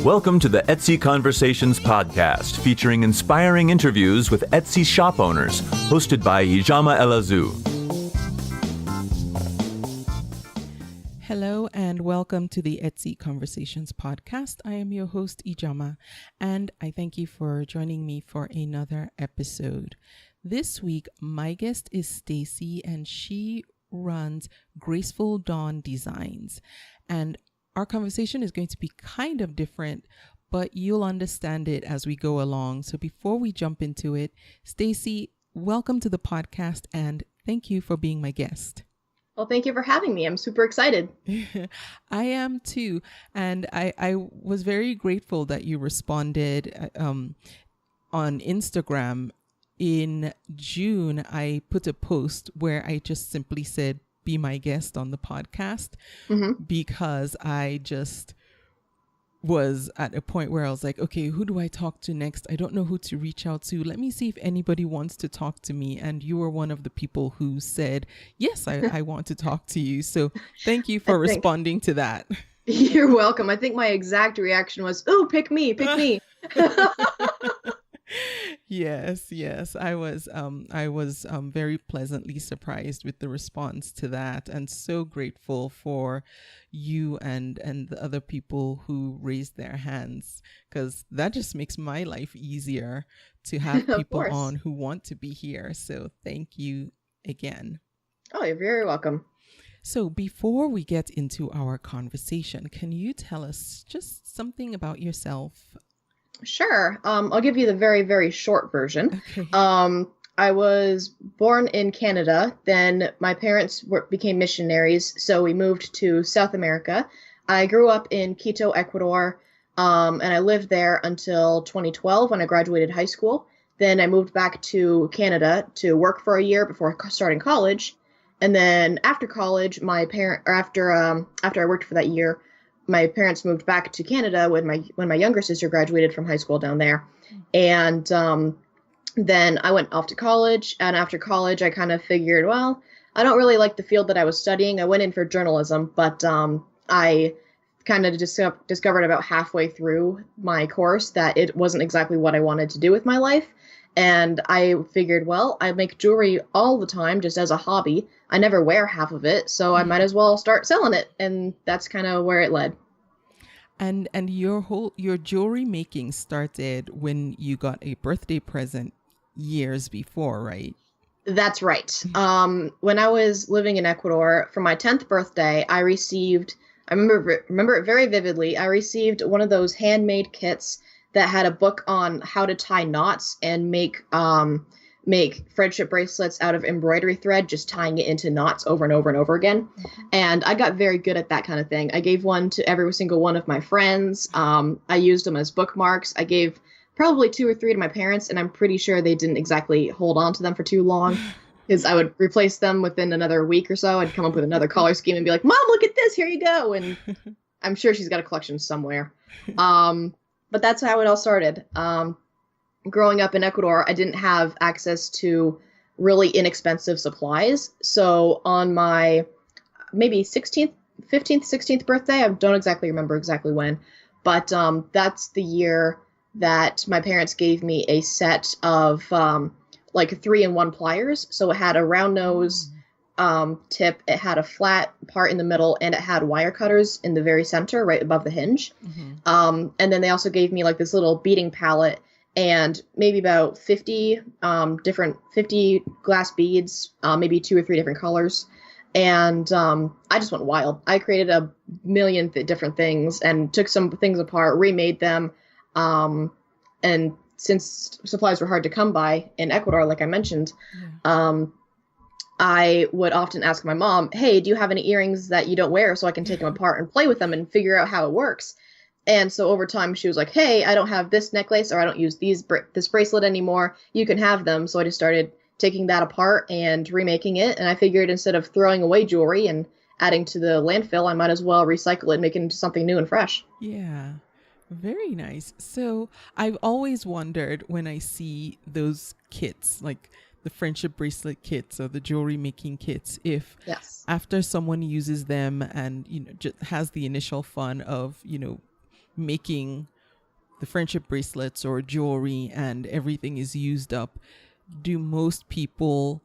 Welcome to the Etsy Conversations podcast, featuring inspiring interviews with Etsy shop owners, hosted by Ijama Elazu. Hello and welcome to the Etsy Conversations podcast. I am your host, Ijama, and I thank you for joining me for another episode. This week, my guest is Stacey, and she runs GracefulDawn Designs. And our conversation is going to be kind of different, but you'll understand it as we go along. So before we jump into it, Stacey, welcome to the podcast and thank you for being my guest. Well, thank you for having me. I'm super excited. I am too. And I was very grateful that you responded on Instagram. In June, I put a post where I just simply said, be my guest on the podcast, because I just was at a point where I was like, okay, who do I talk to next? I don't know who to reach out to. Let me see if anybody wants to talk to me. And you were one of the people who said, yes, I want to talk to you. So thank you for responding to that. You're welcome. I think my exact reaction was, oh, pick me. Yes. I was very pleasantly surprised with the response to that, and so grateful for you and the other people who raised their hands, because that just makes my life easier to have people on who want to be here. So thank you again. Oh, you're very welcome. So before we get into our conversation, can you tell us just something about yourself? Sure. I'll give you the very, very short version. Okay. I was born in Canada. Then my parents became missionaries, so we moved to South America. I grew up in Quito, Ecuador, and I lived there until 2012 when I graduated high school. Then I moved back to Canada to work for a year before starting college. And then after college, after I worked for that year, my parents moved back to Canada when my younger sister graduated from high school down there. And then I went off to college. And after college, I kind of figured, well, I don't really like the field that I was studying. I went in for journalism, but I kind of discovered about halfway through my course that it wasn't exactly what I wanted to do with my life. And I figured, well, I make jewelry all the time just as a hobby. I never wear half of it, so I might as well start selling it. And that's kind of where it led. And your jewelry making started when you got a birthday present years before, right? That's right. When I was living in Ecuador, for my 10th birthday, I remember it very vividly. I received one of those handmade kits that had a book on how to tie knots and make friendship bracelets out of embroidery thread, just tying it into knots over and over and over again. And I got very good at that kind of thing. I gave one to every single one of my friends. I used them as bookmarks. I gave probably 2 or 3 to my parents, and I'm pretty sure they didn't exactly hold on to them for too long, because I would replace them within another week or so. I'd come up with another color scheme and be like, Mom, look at this, here you go. And I'm sure she's got a collection somewhere. But that's how it all started. Growing up in Ecuador, I didn't have access to really inexpensive supplies. So on my maybe 15th, 16th birthday, I don't exactly remember exactly when, but that's the year that my parents gave me a set of like 3-in-1 pliers. So it had a round nose tip, it had a flat part in the middle, and it had wire cutters in the very center, right above the hinge. And then they also gave me like this little beading palette and maybe about 50 glass beads, maybe 2 or 3 different colors. And I just went wild. I created a million different things and took some things apart, remade them. And since supplies were hard to come by in Ecuador, like I mentioned, I would often ask my mom, hey, do you have any earrings that you don't wear so I can take them apart and play with them and figure out how it works? And so over time, she was like, hey, I don't have this necklace, or I don't use this bracelet anymore. You can have them. So I just started taking that apart and remaking it. And I figured instead of throwing away jewelry and adding to the landfill, I might as well recycle it and make it into something new and fresh. Yeah, very nice. So I've always wondered when I see those kits, like the friendship bracelet kits or the jewelry making kits, if after someone uses them and, just has the initial fun of, making the friendship bracelets or jewelry and everything is used up, do most people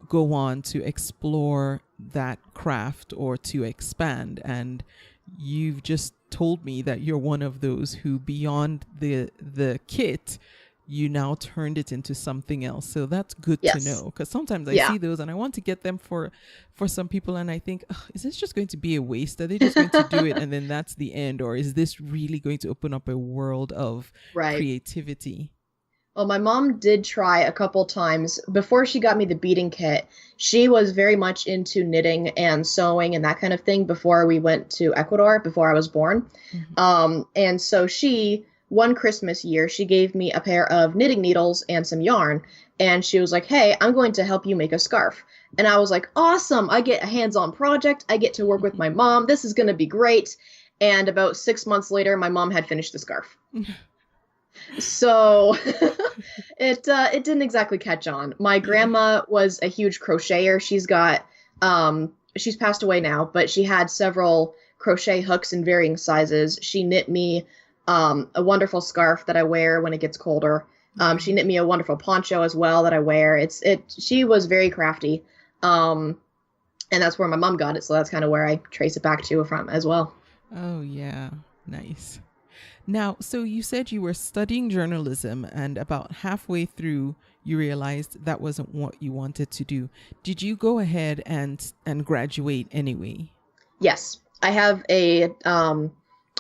go on to explore that craft or to expand? And you've just told me that you're one of those who, beyond the kit, you now turned it into something else. So that's good to know, because sometimes I see those and I want to get them for some people, and I think, is this just going to be a waste? Are they just going to do it and then that's the end? Or is this really going to open up a world of creativity? Well, my mom did try a couple times. Before she got me the beading kit, she was very much into knitting and sewing and that kind of thing before we went to Ecuador, before I was born. And so one Christmas year, she gave me a pair of knitting needles and some yarn. And she was like, hey, I'm going to help you make a scarf. And I was like, awesome. I get a hands-on project. I get to work with my mom. This is going to be great. And about 6 months later, my mom had finished the scarf. So it didn't exactly catch on. My grandma was a huge crocheter. She's passed away now, but she had several crochet hooks in varying sizes. She knit me a wonderful scarf that I wear when it gets colder. She knit me a wonderful poncho as well that I wear. She was very crafty. And that's where my mom got it. So that's kind of where I trace it back to from as well. Oh, yeah. Nice. Now, so you said you were studying journalism and about halfway through you realized that wasn't what you wanted to do. Did you go ahead and graduate anyway? Yes. I have I'm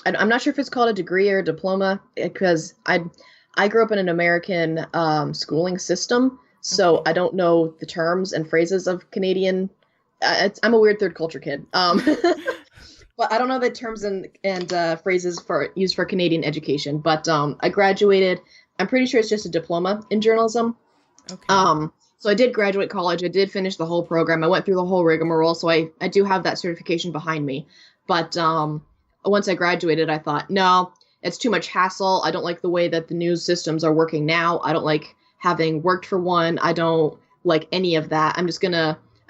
not sure if it's called a degree or a diploma, because I grew up in an American schooling system, so I don't know the terms and phrases of Canadian. I'm a weird third culture kid. But I don't know the terms and phrases used for Canadian education. But I graduated. I'm pretty sure it's just a diploma in journalism. Okay. So I did graduate college. I did finish the whole program. I went through the whole rigmarole. So I do have that certification behind me. But once I graduated, I thought, no, it's too much hassle. I don't like the way that the news systems are working now. I don't like having worked for one. I don't like any of that. I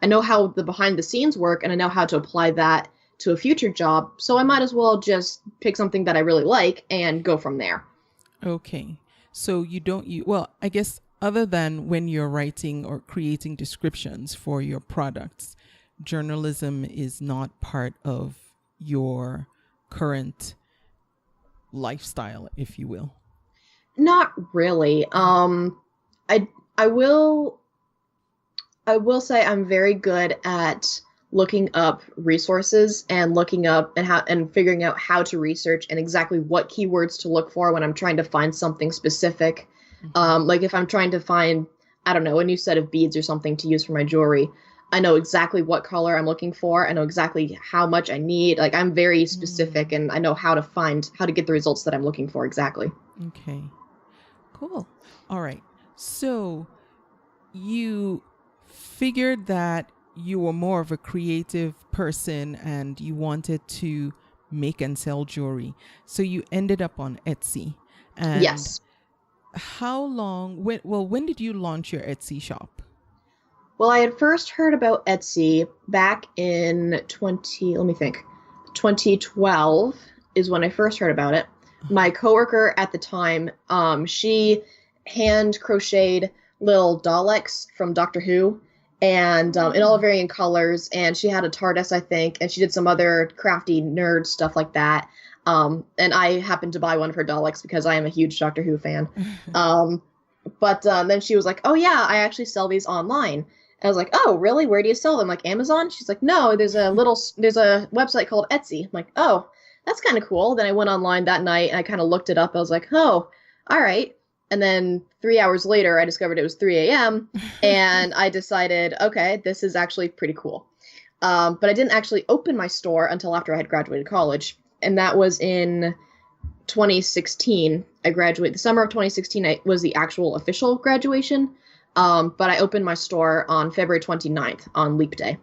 know how the behind the scenes work, and I know how to apply that to a future job, so I might as well just pick something that I really like and go from there. Okay. So I guess other than when you're writing or creating descriptions for your products, journalism is not part of your current lifestyle, if you will. Not really. I will say I'm very good at looking up resources and looking up and figuring out how to research and exactly what keywords to look for when I'm trying to find something specific. Like if I'm trying to find, I don't know, a new set of beads or something to use for my jewelry, I know exactly what color I'm looking for. I know exactly how much I need. Like I'm very specific and I know how to get the results that I'm looking for exactly. Okay, cool. All right. So you figured that you were more of a creative person and you wanted to make and sell jewelry. So you ended up on Etsy. And yes. When did you launch your Etsy shop? Well, I had first heard about Etsy back in 2012 is when I first heard about it. My coworker at the time, she hand crocheted little Daleks from Doctor Who, and in all varying colors, and she had a TARDIS, I think, and she did some other crafty nerd stuff like that. And I happened to buy one of her Daleks because I am a huge Doctor Who fan. But then she was like, oh yeah, I actually sell these online. And I was like, oh really? Where do you sell them? Like Amazon? She's like, no, there's a website called Etsy. I'm like, oh, that's kind of cool. Then I went online that night and I kind of looked it up. I was like, oh, all right. And then 3 hours later, I discovered it was 3 a.m. and I decided, okay, this is actually pretty cool. But I didn't actually open my store until after I had graduated college. And that was in 2016. The summer of 2016 was the actual official graduation. But I opened my store on February 29th on Leap Day.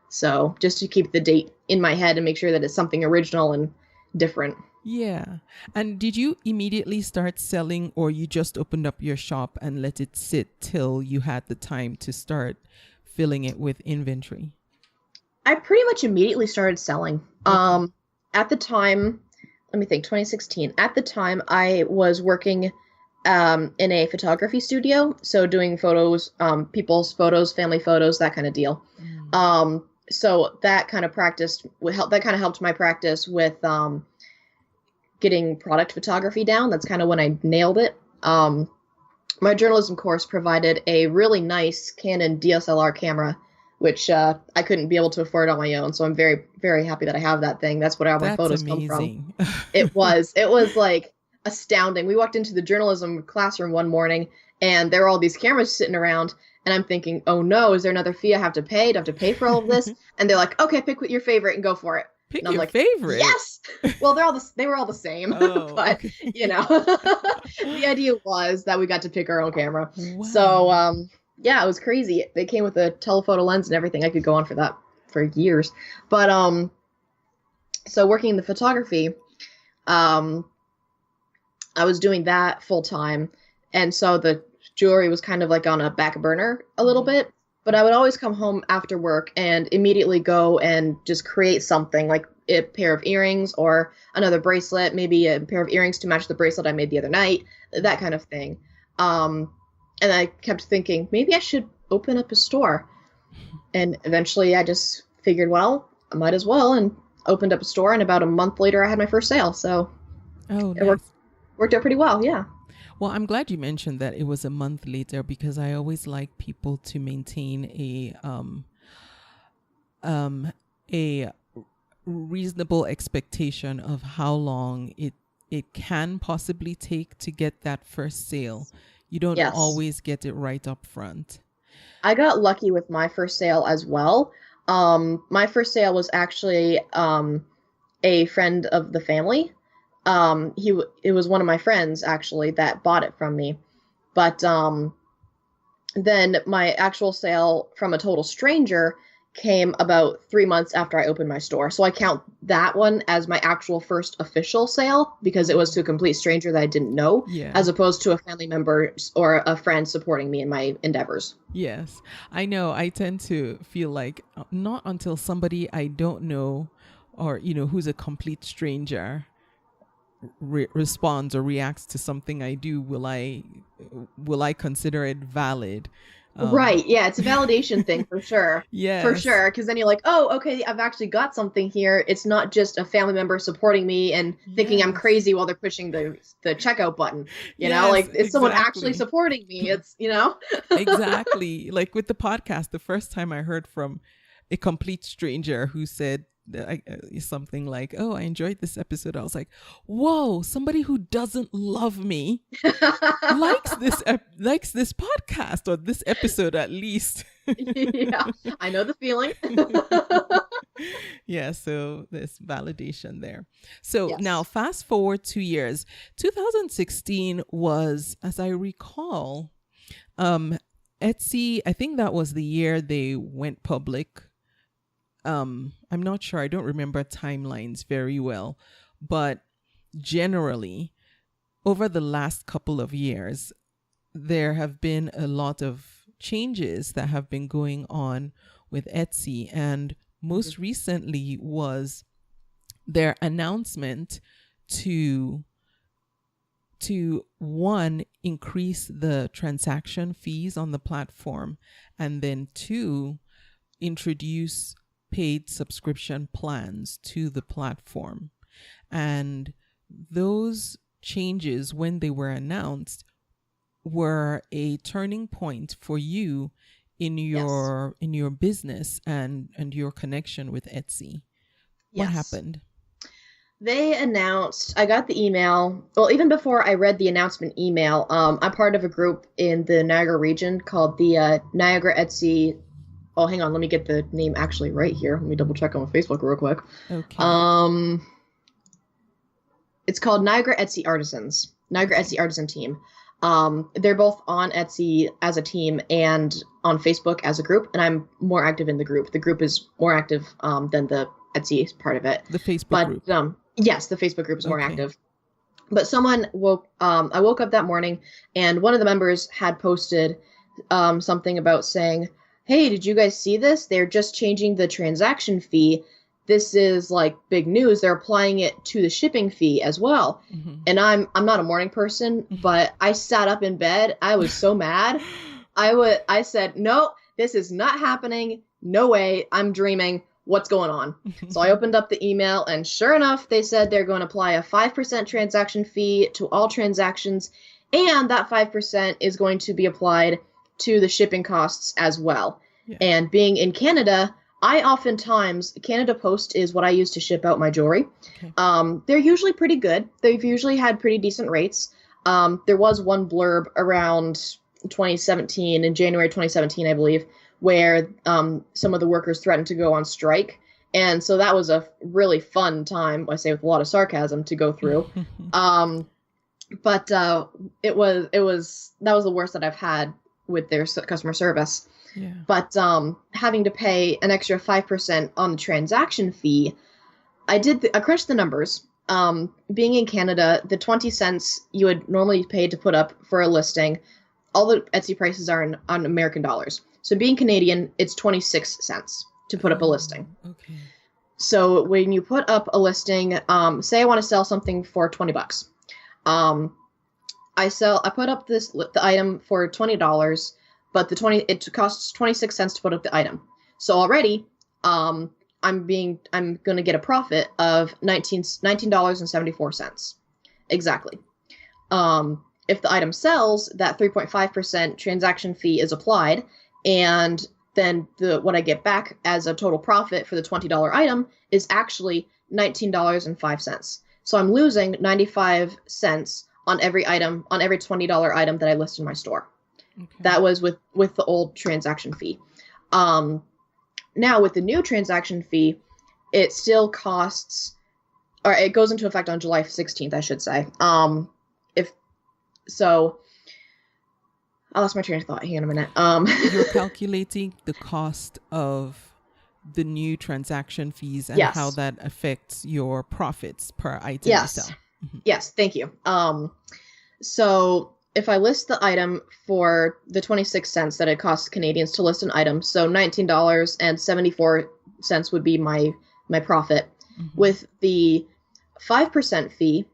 So just to keep the date in my head and make sure that it's something original and different. Yeah. And did you immediately start selling, or you just opened up your shop and let it sit till you had the time to start filling it with inventory? I pretty much immediately started selling. Okay. At the time, let me think, 2016. At the time, I was working in a photography studio, so doing photos, people's photos, family photos, that kind of deal. So that kind of helped my practice with getting product photography down. That's kind of when I nailed it. My journalism course provided a really nice Canon DSLR camera, which I couldn't be able to afford on my own. So I'm very, very happy that I have that thing. That's where all my photos come from. It was like astounding. We walked into the journalism classroom one morning and there were all these cameras sitting around and I'm thinking, oh no, is there another fee I have to pay? Do I have to pay for all of this? And they're like, okay, pick your favorite and go for it. Pick and I'm your like, favorite? Yes. Well, they were all the same, but okay. The idea was that we got to pick our own camera. Wow. So, yeah, it was crazy. They came with a telephoto lens and everything. I could go on for that for years. But, so working in the photography, I was doing that full time. And so the jewelry was kind of like on a back burner a little bit, but I would always come home after work and immediately go and just create something like a pair of earrings or another bracelet, maybe a pair of earrings to match the bracelet I made the other night, that kind of thing. And I kept thinking, maybe I should open up a store. And eventually I just figured, well, I might as well, and opened up a store. And about a month later, I had my first sale. So it worked out pretty well. Yeah. Well, I'm glad you mentioned that it was a month later, because I always like people to maintain a reasonable expectation of how long it can possibly take to get that first sale. You don't always get it right up front. I got lucky with my first sale as well. My first sale was actually a friend of the family. It was one of my friends actually that bought it from me, but then my actual sale from a total stranger came about 3 months after I opened my store. So I count that one as my actual first official sale because it was to a complete stranger that I didn't know, as opposed to a family member or a friend supporting me in my endeavors. Yes, I know. I tend to feel like not until somebody I don't know or, who's a complete stranger responds or reacts to something I do will I consider it valid. Right. Yeah. It's a validation thing for sure. Yeah. For sure. Because then you're like, oh, okay, I've actually got something here. It's not just a family member supporting me and thinking I'm crazy while they're pushing the checkout button. You know, like it's someone actually supporting me. It's, Exactly. Like with the podcast, the first time I heard from a complete stranger who said something like, oh, I enjoyed this episode. I was like, whoa, somebody who doesn't love me likes this podcast, or this episode at least. Yeah, I know the feeling. Yeah, so there's validation there. So now fast forward 2 years. 2016 was, as I recall, Etsy, I think that was the year they went public. I'm not sure. I don't remember timelines very well, but generally over the last couple of years, there have been a lot of changes that have been going on with Etsy. And most recently was their announcement to one, increase the transaction fees on the platform, and then two, introduce paid subscription plans to the platform. And those changes, when they were announced, were a turning point for you in your business and your connection with Etsy. What happened? They announced, I got the email. Well, even before I read the announcement email, I'm part of a group in the Niagara region called the Niagara Etsy. Oh, hang on. Let me get the name actually right here. Let me double check on Facebook real quick. Okay. It's called Niagara Etsy Artisans. Niagara Etsy Artisan Team. They're both on Etsy as a team and on Facebook as a group, and I'm more active in the group. The group is more active than the Etsy part of it. The Facebook group. Yes, the Facebook group is more active. But someone I woke up that morning, and one of the members had posted something about saying, hey, did you guys see this? They're just changing the transaction fee this is like big news. They're applying it to the shipping fee as well. And I'm not a morning person, but I sat up in bed. I was so mad. I said, no, this is not happening. No way. I'm dreaming. What's going on? So I opened up the email, and sure enough, they said they're going to apply a 5% transaction fee to all transactions, and that 5% is going to be applied to the shipping costs as well. Yeah. And being in Canada, Canada Post is what I use to ship out my jewelry. Okay. They're usually pretty good. They've usually had pretty decent rates. There was one blurb around 2017, in January 2017, I believe, where some of the workers threatened to go on strike. And so that was a really fun time, I say with a lot of sarcasm, to go through. But that was the worst that I've had with their customer service. Yeah. But having to pay an extra 5% on the transaction fee, I crunched the numbers. Being in Canada, the 20 cents you would normally pay to put up for a listing, all the Etsy prices are on American dollars. So being Canadian, it's 26 cents to put up a listing. Okay. So when you put up a listing, say I want to sell something for $20. I put up the item for $20, but it costs 26 cents to put up the item. So already, I'm going to get a profit of $19.74. Exactly. If the item sells, that 3.5% transaction fee is applied, and then what I get back as a total profit for the $20 item is actually $19.05. So I'm losing 95 cents on every item, on every $20 item that I list in my store. Okay. That was with the old transaction fee. Now with the new transaction fee, it still costs, or it goes into effect on July 16th, I should say. I lost my train of thought. Hang on a minute. You're calculating the cost of the new transaction fees and how that affects your profits per item you sell. Yes, thank you. So if I list the item for the 26 cents that it costs Canadians to list an item, so $19.74 would be my profit. With the 5% fee,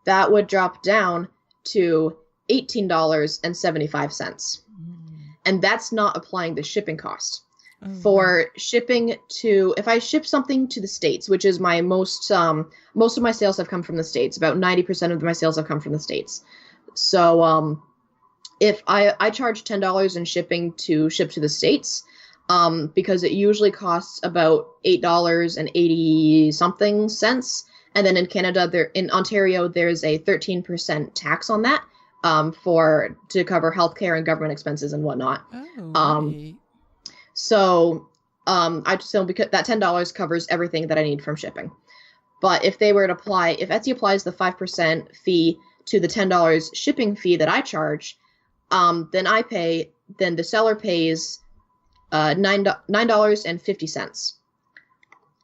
that would drop down to $18.75. And that's not applying the shipping cost. For shipping if I ship something to the States, which is my most of my sales have come from the States. About 90% of my sales have come from the States. So if I charge $10 in shipping to ship to the States, because it usually costs about $8.80 something cents. And then in Canada, in Ontario, there's a 13% tax on that to cover healthcare and government expenses and whatnot. Right. So because that $10 covers everything that I need from shipping. But if they were to if Etsy applies the 5% fee to the $10 shipping fee that I charge, then the seller pays $9.50.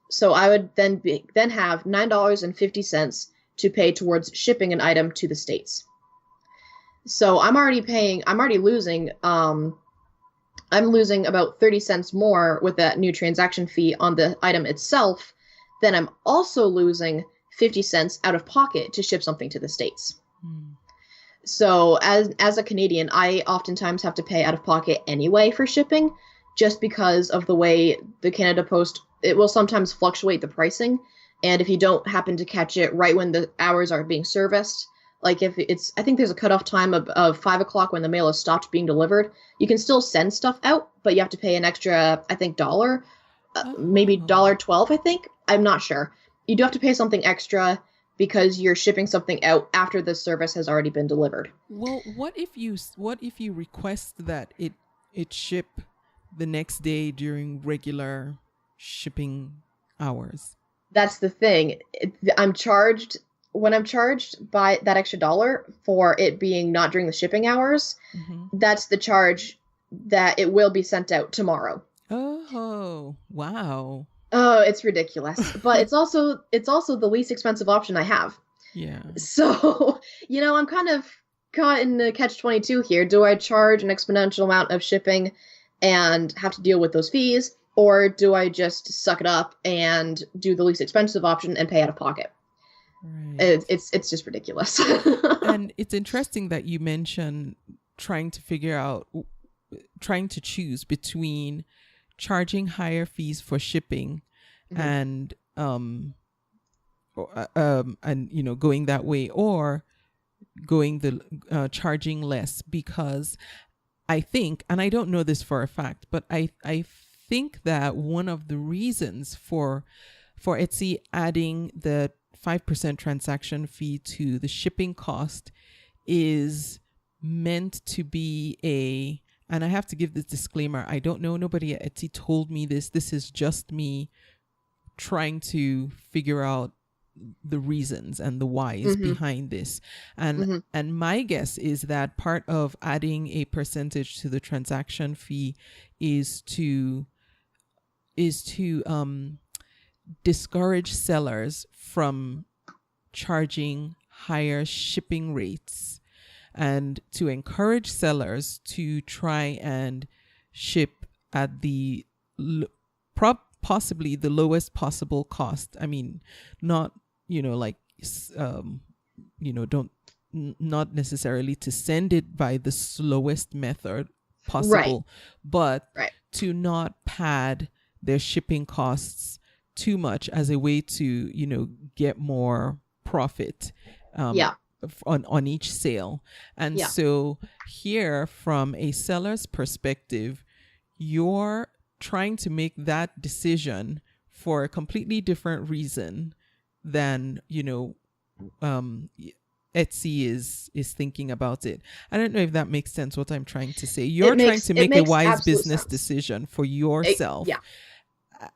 So I would then have $9.50 to pay towards shipping an item to the States. So I'm already losing, I'm losing about 30 cents more with that new transaction fee on the item itself. Then I'm also losing 50 cents out of pocket to ship something to the States. So as a Canadian, I oftentimes have to pay out of pocket anyway for shipping, just because of the way the Canada Post, it will sometimes fluctuate the pricing. And if you don't happen to catch it right when the hours are being serviced, like I think there's a cutoff time of 5 o'clock when the mail has stopped being delivered. You can still send stuff out, but you have to pay an extra, I think, $1, maybe $1.12, I think. I'm not sure. You do have to pay something extra because you're shipping something out after the service has already been delivered. Well, what if you request that it ship the next day during regular shipping hours? That's the thing. When I'm charged by that extra $1 for it being not during the shipping hours, that's the charge that it will be sent out tomorrow. Oh, wow. Oh, it's ridiculous. But it's also the least expensive option I have. Yeah. So, I'm kind of caught in the catch-22 here. Do I charge an exponential amount of shipping and have to deal with those fees? or do I just suck it up and do the least expensive option and pay out of pocket? Right. It's just ridiculous. And it's interesting that you mentioned trying to choose between charging higher fees for shipping and going that way, or going the charging less, because I think, and I don't know this for a fact, but I think that one of the reasons for Etsy adding the 5% transaction fee to the shipping cost is meant to be and I have to give this disclaimer, I don't know, nobody at Etsy told me this. This is just me trying to figure out the reasons and the whys behind this. And my guess is that part of adding a percentage to the transaction fee is to discourage sellers from charging higher shipping rates, and to encourage sellers to try and ship at the possibly the lowest possible cost. I mean, not, not necessarily to send it by the slowest method possible, but to not pad their shipping costs too much as a way to, get more profit on each sale. And so here, from a seller's perspective, you're trying to make that decision for a completely different reason than, Etsy is thinking about it. I don't know if that makes sense, what I'm trying to say. You're trying to make a wise business decision for yourself,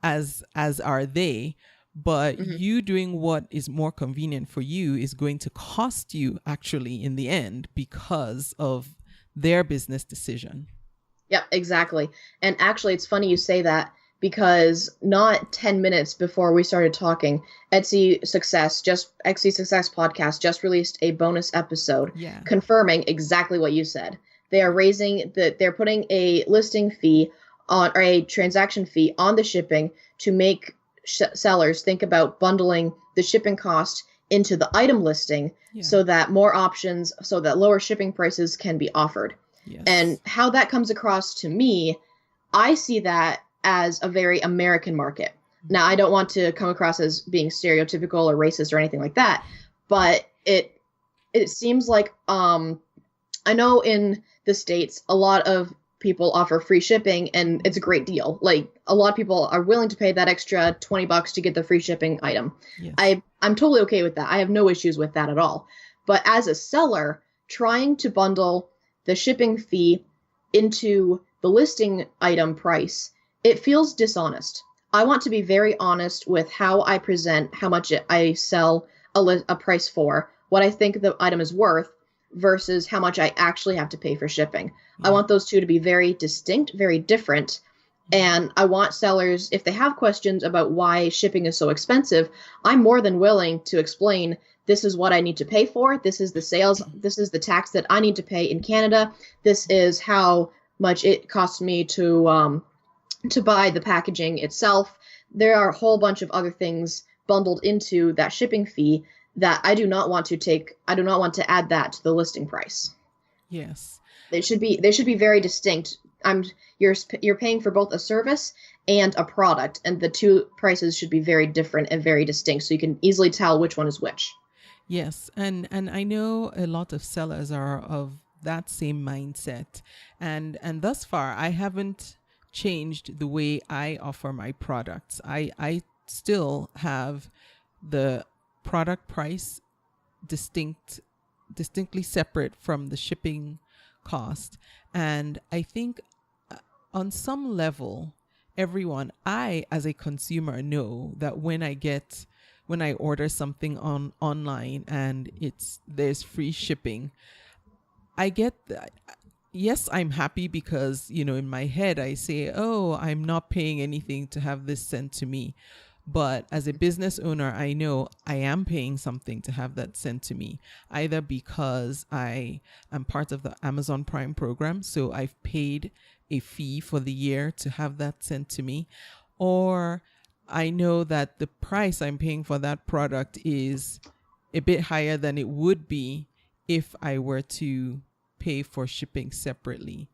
as are they. But you doing what is more convenient for you is going to cost you actually in the end because of their business decision. Yep, exactly. And actually, it's funny you say that, because not 10 minutes before we started talking, Etsy Success Podcast just released a bonus episode confirming exactly what you said. They are they're putting a listing fee or a transaction fee on the shipping to make sellers think about bundling the shipping cost into the item listing so that more options, so that lower shipping prices can be offered. Yes. And how that comes across to me, I see that as a very American market. Now, I don't want to come across as being stereotypical or racist or anything like that, but it seems like I know in the States a lot of people offer free shipping, and it's a great deal. Like, a lot of people are willing to pay that extra $20 to get the free shipping item. Yes. I'm totally okay with that. I have no issues with that at all. But as a seller, trying to bundle the shipping fee into the listing item price, it feels dishonest. I want to be very honest with how I present how much I sell a price for, what I think the item is worth, versus how much I actually have to pay for shipping. I want those two to be very distinct, very different. And I want sellers, if they have questions about why shipping is so expensive, I'm more than willing to explain, this is what I need to pay for. This is the sales. This is the tax that I need to pay in Canada. This is how much it costs me to buy the packaging itself. There are a whole bunch of other things bundled into that shipping fee that I do not want to take. I do not want to add that to the listing price. Yes. They should be very distinct. You're paying for both a service and a product, and the two prices should be very different and very distinct, so you can easily tell which one is which. Yes, and I know a lot of sellers are of that same mindset, and thus far I haven't changed the way I offer my products. I still have the product price distinctly separate from the shipping cost. And I think on some level, I as a consumer know that when I order something online and there's free shipping, I get that. Yes, I'm happy because, in my head I say, oh, I'm not paying anything to have this sent to me. But as a business owner, I know I am paying something to have that sent to me, either because I am part of the Amazon Prime program, so I've paid a fee for the year to have that sent to me, or I know that the price I'm paying for that product is a bit higher than it would be if I were to pay for shipping separately.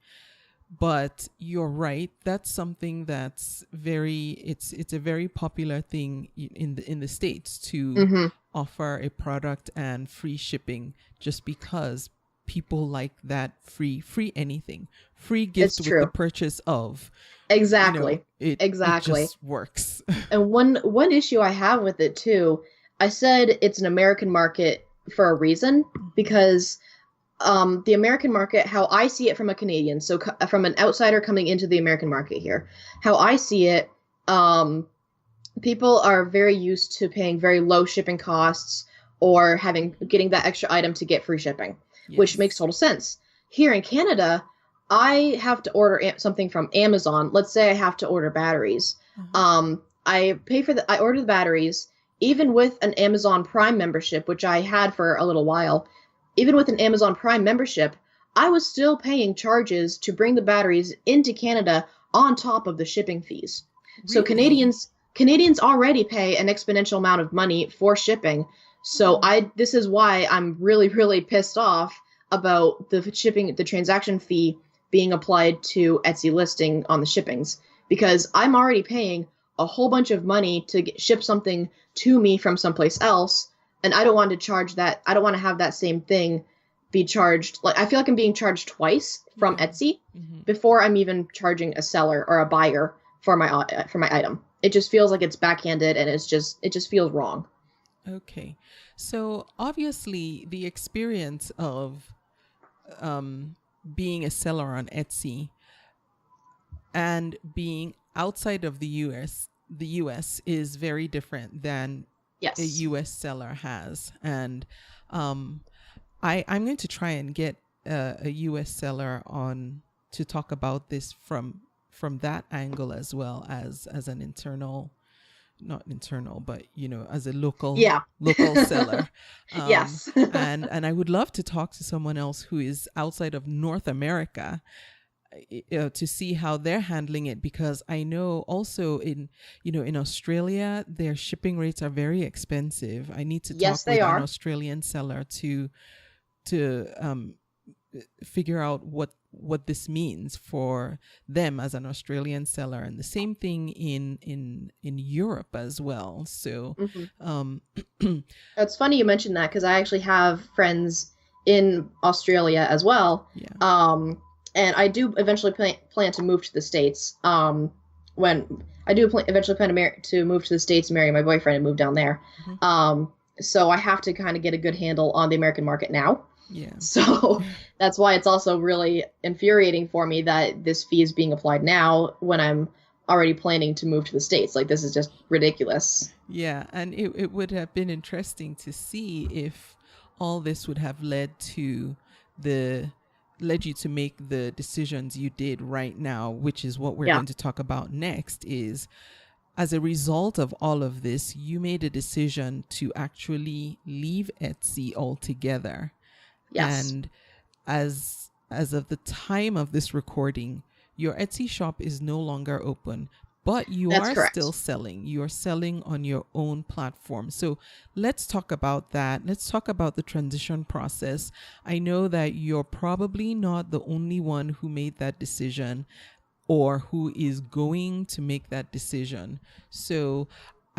But you're right, that's something that's it's a very popular thing in the States to offer a product and free shipping, just because people like that free anything, free gift with the purchase of. Exactly. Exactly. It just works. And one issue I have with it too, I said it's an American market for a reason, because the American market, how I see it from a Canadian, so from an outsider coming into the American market here, how I see it, people are very used to paying very low shipping costs or getting that extra item to get free shipping, which makes total sense. Here in Canada, I have to order something from Amazon. Let's say I have to order batteries. I order the batteries, even with an Amazon Prime membership, which I had for a little while. Even with an Amazon Prime membership, I was still paying charges to bring the batteries into Canada on top of the shipping fees. Really? So Canadians already pay an exponential amount of money for shipping. So this is why I'm really, really pissed off about the transaction fee being applied to Etsy listing on the shippings, because I'm already paying a whole bunch of money to ship something to me from someplace else. And I don't want to charge that. I don't want to have that same thing be charged. Like, I feel like I'm being charged twice from Etsy before I'm even charging a seller or a buyer for my item. It just feels like it's backhanded, and it just feels wrong. Okay. So obviously the experience of being a seller on Etsy and being outside of the US is very different than a US seller has. And I'm going to try and get a US seller on to talk about this from that angle, as well as an internal, not internal, but as a local seller. Yes. and I would love to talk to someone else who is outside of North America to see how they're handling it, because I know also in Australia, their shipping rates are very expensive. I need to talk with an Australian seller to figure out what this means for them as an Australian seller, and the same thing in Europe as well. So it's funny you mentioned that, because I actually have friends in Australia as well. And I do eventually plan to move to the States. When I do eventually plan to move to the States, marry my boyfriend, and move down there. So I have to kind of get a good handle on the American market now. So that's why it's also really infuriating for me that this fee is being applied now when I'm already planning to move to the States. Like, this is just ridiculous. Yeah, and it would have been interesting to see if all this would have led you to make the decisions you did right now, which is what we're going to talk about next. Is, as a result of all of this, you made a decision to actually leave Etsy altogether. Yes. And as of the time of this recording, your Etsy shop is no longer open, but you are still selling. You're selling on your own platform. So let's talk about that. Let's talk about the transition process. I know that you're probably not the only one who made that decision or who is going to make that decision. So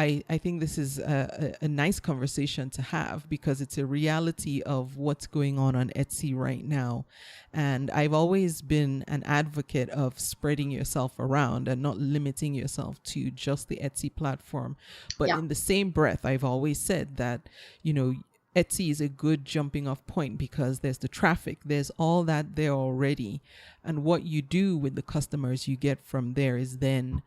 I think this is a nice conversation to have, because it's a reality of what's going on Etsy right now. And I've always been an advocate of spreading yourself around and not limiting yourself to just the Etsy platform. But in the same breath, I've always said that, Etsy is a good jumping off point, because there's the traffic, there's all that there already. And what you do with the customers you get from there is then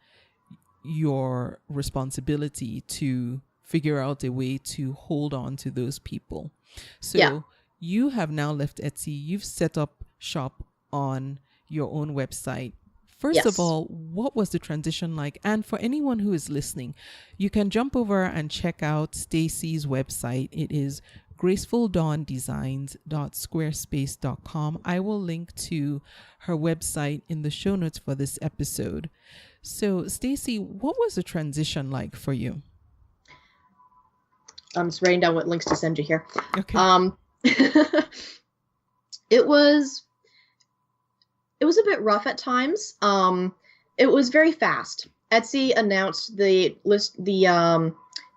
your responsibility to figure out a way to hold on to those people. So you have now left Etsy. You've set up shop on your own website First of Yes. all, what was the transition like? And for anyone who is listening, you can jump over and check out Stacey's website. It is GracefulDawnDesigns.squarespace.com. I will link to her website in the show notes for this episode. So, Stacey, what was the transition like for you? I'm just writing down what links to send you here. Okay. It was a bit rough at times. It was very fast. Etsy announced the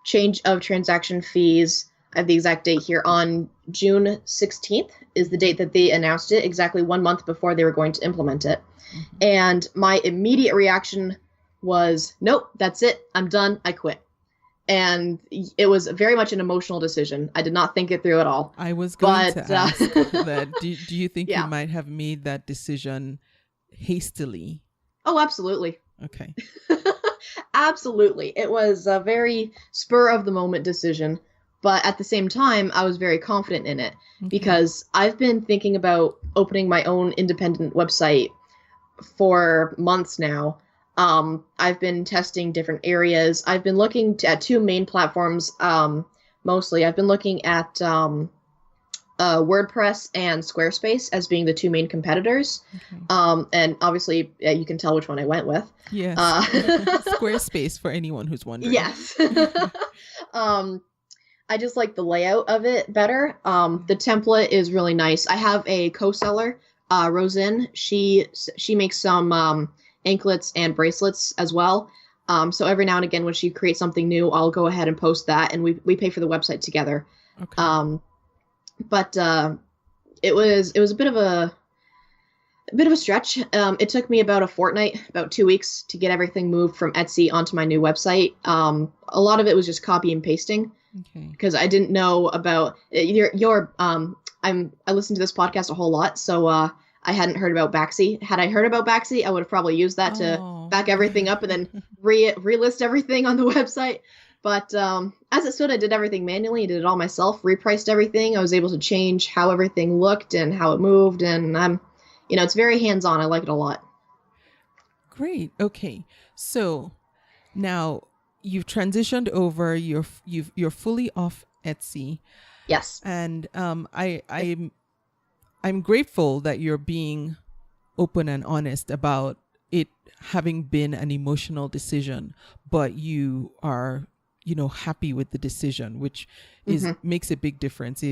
change of transaction fees. I have the exact date here. On June 16th is the date that they announced it, exactly 1 month before they were going to implement it. Mm-hmm. And my immediate reaction was, nope, that's it. I'm done. I quit. And it was very much an emotional decision. I did not think it through at all. I was going to ask that. Do you think Yeah. you might have made that decision hastily? Oh, absolutely. Okay. Absolutely. It was a very spur of the moment decision. But at the same time, I was very confident in it because I've been thinking about opening my own independent website for months now. I've been testing different areas. I've been looking at two main platforms, mostly. I've been looking at WordPress and Squarespace as being the two main competitors. Okay. And obviously, you can tell which one I went with. Yes. Squarespace, for anyone who's wondering. Yes. I just like the layout of it better. The template is really nice. I have a co-seller, Rosin. She makes some anklets and bracelets as well. So every now and again, when she creates something new, I'll go ahead and post that, and we pay for the website together. Okay. But it was a bit of a stretch. It took me about a fortnight, about 2 weeks, to get everything moved from Etsy onto my new website. A lot of it was just copy and pasting. Okay. Because I didn't know about your I listened to this podcast a whole lot, so I hadn't heard about Baxi. Had I heard about Baxi, I would have probably used that to back everything up and then relist everything on the website. But as it stood, I did everything manually. Did it all myself. Repriced everything. I was able to change how everything looked and how it moved, and it's very hands-on. I like it a lot. Great. Okay, so now you've transitioned over. You're fully off Etsy. Yes. And I'm grateful that you're being open and honest about it having been an emotional decision, but you are, happy with the decision, which makes a big difference.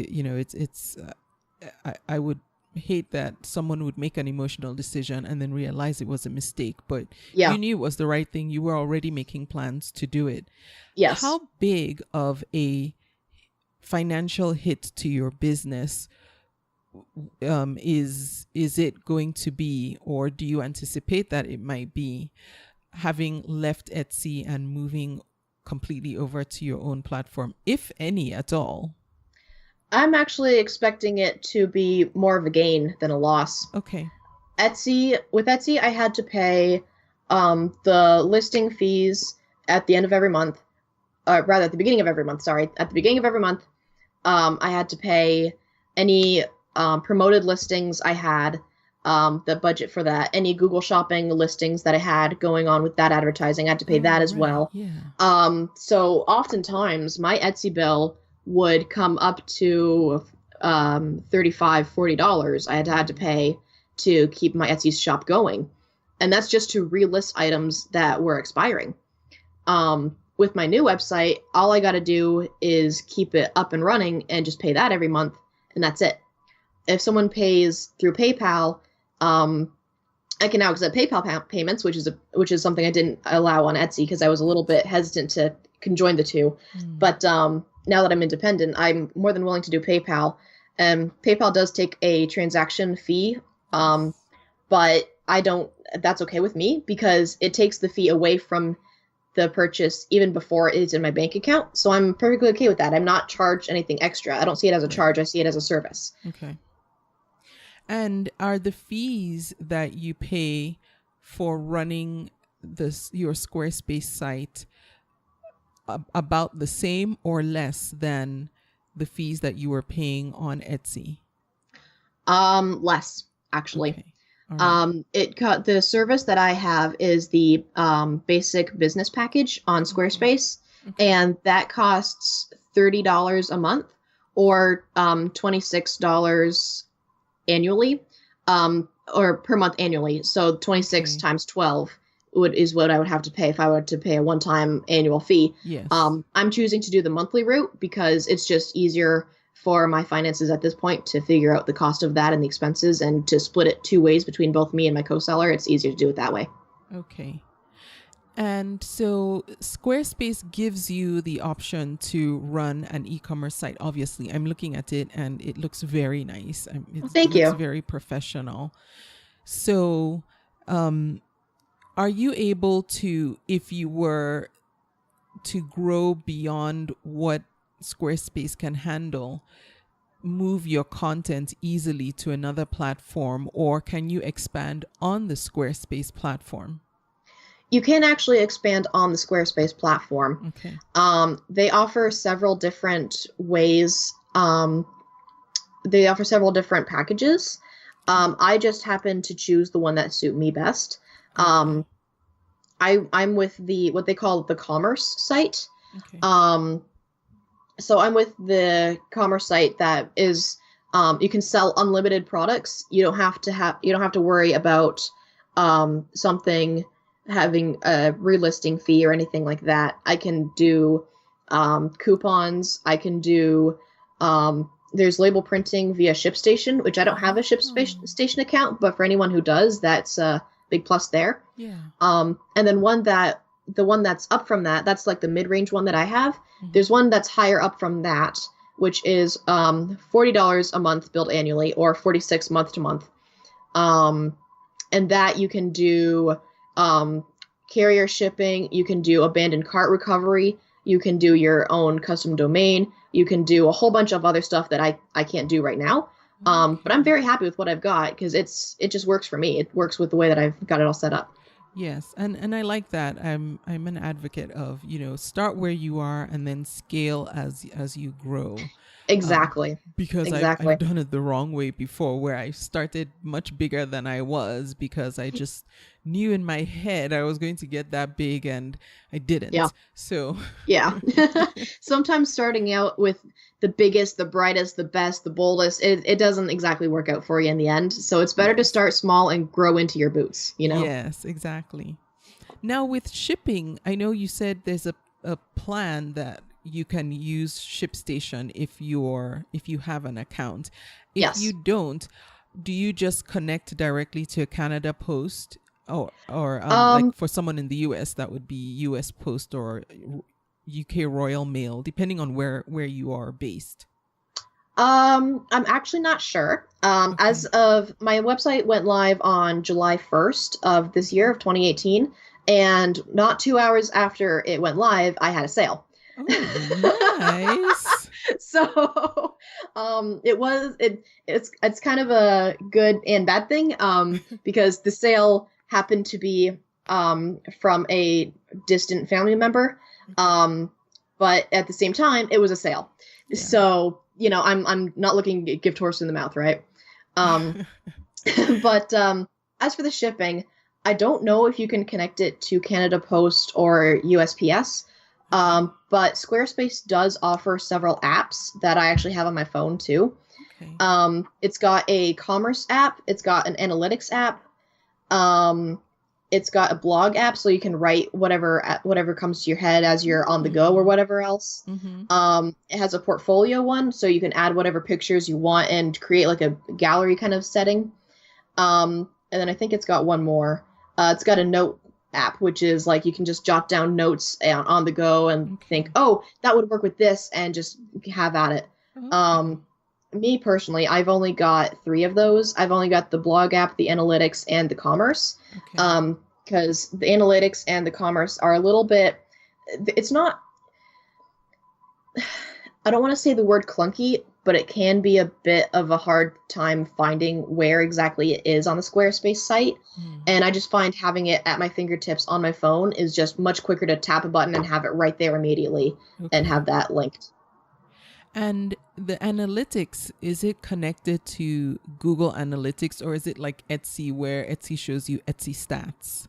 I would hate that someone would make an emotional decision and then realize it was a mistake, but you knew it was the right thing. You were already making plans to do it. Yes. How big of a financial hit to your business is it going to be, or do you anticipate that it might be, having left Etsy and moving completely over to your own platform, if any at all? I'm actually expecting it to be more of a gain than a loss. Okay. With Etsy, I had to pay the listing fees at the end of every month, rather at the beginning of every month. Sorry, at the beginning of every month, I had to pay any promoted listings I had, the budget for that, any Google Shopping listings that I had going on with that advertising. I had to pay that as well. Yeah. So oftentimes my Etsy bill would come up to $35, $40 I had to pay to keep my Etsy shop going. And that's just to relist items that were expiring. With my new website, all I got to do is keep it up and running and just pay that every month, and that's it. If someone pays through PayPal, I can now accept PayPal payments, which is something I didn't allow on Etsy because I was a little bit hesitant to conjoin the two. But now that I'm independent, I'm more than willing to do PayPal. PayPal does take a transaction fee, but that's okay with me because it takes the fee away from the purchase even before it's in my bank account. So I'm perfectly okay with that. I'm not charged anything extra. I don't see it as a charge. I see it as a service. Okay. And are the fees that you pay for running your Squarespace site about the same or less than the fees that you were paying on Etsy? Less, actually. Okay. All right. The service that I have is the basic business package on Squarespace, Okay. and that costs $30 a month or $26 annually, or per month annually. So 26 Okay. times 12 is what I would have to pay if I were to pay a one-time annual fee. Yes. I'm choosing to do the monthly route because it's just easier for my finances at this point to figure out the cost of that and the expenses, and to split it two ways between both me and my co-seller. It's easier to do it that way. Okay. And so Squarespace gives you the option to run an e-commerce site. Obviously, I'm looking at it and it looks very nice. Well, It thank looks you. very professional. So, are you able to, if you were to grow beyond what Squarespace can handle, move your content easily to another platform, or can you expand on the Squarespace platform? You can actually expand on the Squarespace platform. Okay. They offer several different ways. They offer several different packages. I just happen to choose the one that suit me best. Okay. I'm with what they call the commerce site. Okay. So I'm with the commerce site that is, you can sell unlimited products. You don't have to worry about something having a relisting fee or anything like that. I can do coupons. I can do there's label printing via ShipStation, which I don't have a ShipStation account, but for anyone who does, that's a big plus there. Yeah. And then the one that's up from that, that's like the mid-range one that I have. There's one that's higher up from that, which is $40 a month billed annually, or $46 month to month. And that you can do carrier shipping, you can do abandoned cart recovery, you can do your own custom domain, you can do a whole bunch of other stuff that I can't do right now. But I'm very happy with what I've got because it just works for me. It works with the way that I've got it all set up. Yes, and I like that. I'm an advocate of, start where you are and then scale as you grow. Exactly. Because Exactly. I've done it the wrong way before, where I started much bigger than I was because I just knew in my head I was going to get that big and I didn't. Yeah. So Yeah. Sometimes starting out with the biggest, the brightest, the best, the boldest, it doesn't exactly work out for you in the end. So it's better to start small and grow into your boots, Yes, exactly. Now with shipping, I know you said there's a plan that you can use ShipStation if you have an account. If Yes. you don't, do you just connect directly to Canada Post, or like for someone in the US that would be US Post or UK Royal Mail, depending on where you are based? I'm actually not sure. Okay. As of my website went live on July 1st of this year of 2018, and not 2 hours after it went live, I had a sale. Oh, nice. So it's kind of a good and bad thing because the sale happened to be from a distant family member, but at the same time it was a sale. Yeah. So I'm not looking to gift horse in the mouth, right? But as for the shipping, I don't know if you can connect it to Canada Post or USPS. But Squarespace does offer several apps that I actually have on my phone too. Okay. It's got a commerce app. It's got an analytics app. It's got a blog app, so you can write whatever comes to your head as you're on the go or whatever else. Mm-hmm. It has a portfolio one, so you can add whatever pictures you want and create like a gallery kind of setting. And then I think it's got one more. It's got a note app, which is like you can just jot down notes on the go and think, oh, that would work with this, and just have at it. Okay. Me personally, I've only got 3 of those. I've only got the blog app, the analytics, and the commerce. Okay. Because the analytics and the commerce are a little bit, it's not, I don't want to say the word clunky, but it can be a bit of a hard time finding where exactly it is on the Squarespace site. And I just find having it at my fingertips on my phone is just much quicker to tap a button and have it right there immediately and have that linked. And the analytics, is it connected to Google Analytics, or is it like Etsy where Etsy shows you Etsy stats?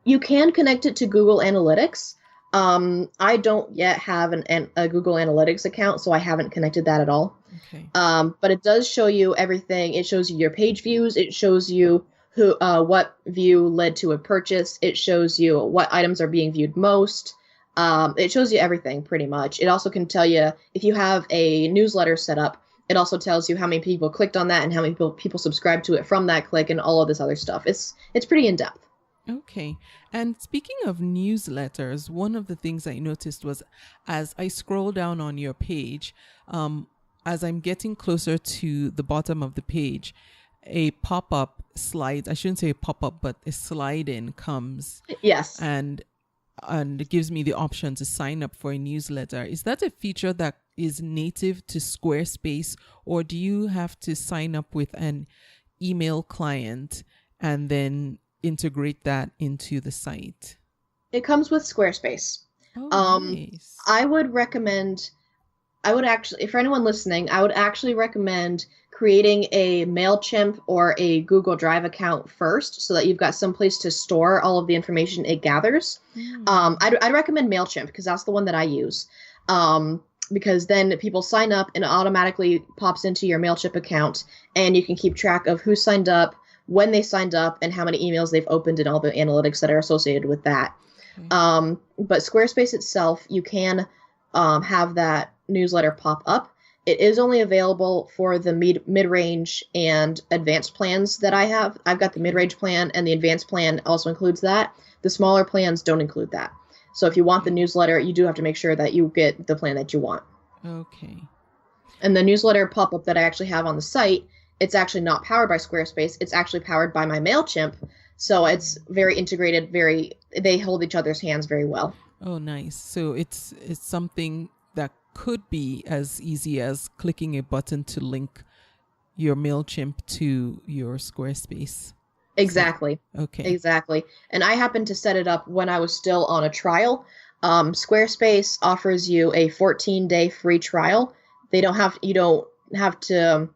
You can connect it to Google Analytics. I don't yet have a Google Analytics account, so I haven't connected that at all. Okay. But it does show you everything. It shows you your page views. It shows you what view led to a purchase. It shows you what items are being viewed most. It shows you everything pretty much. It also can tell you if you have a newsletter set up. It also tells you how many people clicked on that and how many people subscribed to it from that click and all of this other stuff. It's pretty in depth. Okay. And speaking of newsletters, one of the things I noticed was as I scroll down on your page, as I'm getting closer to the bottom of the page, a pop-up slide, I shouldn't say a pop-up, but a slide-in comes. Yes. And it gives me the option to sign up for a newsletter. Is that a feature that is native to Squarespace, or do you have to sign up with an email client and then integrate that into the site? It comes with Squarespace. Nice. I would actually, for anyone listening, I would actually recommend creating a MailChimp or a Google Drive account first so that you've got some place to store all of the information it gathers. I'd recommend MailChimp because that's the one that I use. Because then people sign up and it automatically pops into your MailChimp account and you can keep track of who signed up, when they signed up, and how many emails they've opened and all the analytics that are associated with that. Okay. But Squarespace itself, you can have that newsletter pop up. It is only available for the mid-range and advanced plans that I have. I've got the mid-range plan, and the advanced plan also includes that. The smaller plans don't include that. So if you want the newsletter, you do have to make sure that you get the plan that you want. Okay. And the newsletter pop-up that I actually have on the site, it's actually not powered by Squarespace. It's actually powered by my MailChimp. So it's very integrated, they hold each other's hands very well. Oh, nice. So it's something that could be as easy as clicking a button to link your MailChimp to your Squarespace. Exactly. So, okay. Exactly. And I happened to set it up when I was still on a trial. Squarespace offers you a 14-day free trial. You don't have to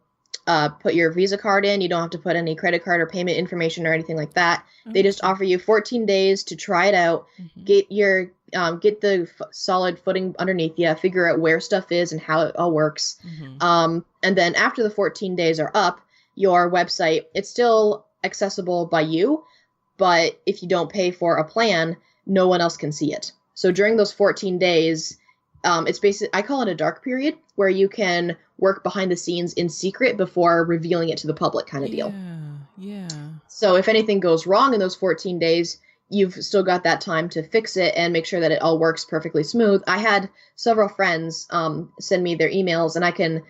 put your Visa card in. You don't have to put any credit card or payment information or anything like that. Okay. They just offer you 14 days to try it out, get the solid footing underneath you, figure out where stuff is and how it all works. And then after the 14 days are up, your website, it's still accessible by you, but if you don't pay for a plan, no one else can see it. So during those 14 days, it's basically, I call it a dark period, where you can work behind the scenes in secret before revealing it to the public kind of deal. Yeah. So if anything goes wrong in those 14 days, you've still got that time to fix it and make sure that it all works perfectly smooth. I had several friends send me their emails, and I can